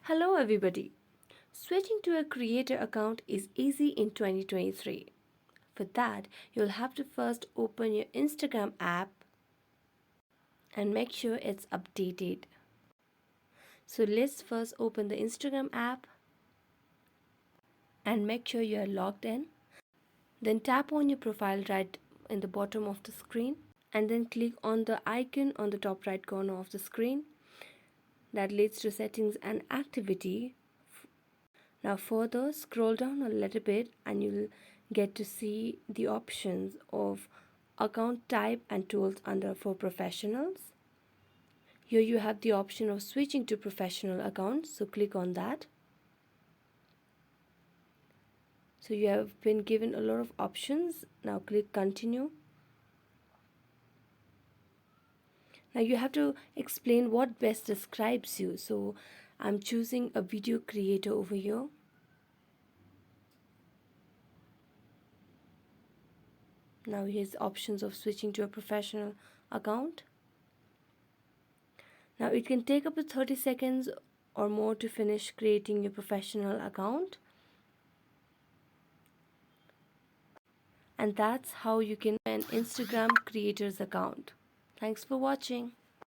Hello everybody. Switching to a creator account is easy in 2023. For that, you'll have to first open your Instagram app and make sure it's updated. So let's first open the Instagram app and make sure you are logged in. Then tap on your profile right in the bottom of the screen and then click on the icon on the top right corner of the screen that leads to settings and activity. Now further scroll down a little bit and you'll get to see the options of account type and tools under for professionals. Here you have the option of switching to professional accounts, so click on that. So you have been given a lot of options. Now click continue. Now you have to explain what best describes you. So I'm choosing a video creator over here. Now here's options of switching to a professional account. Now it can take up to 30 seconds or more to finish creating your professional account. And that's how you can an Instagram creators account. Thanks for watching.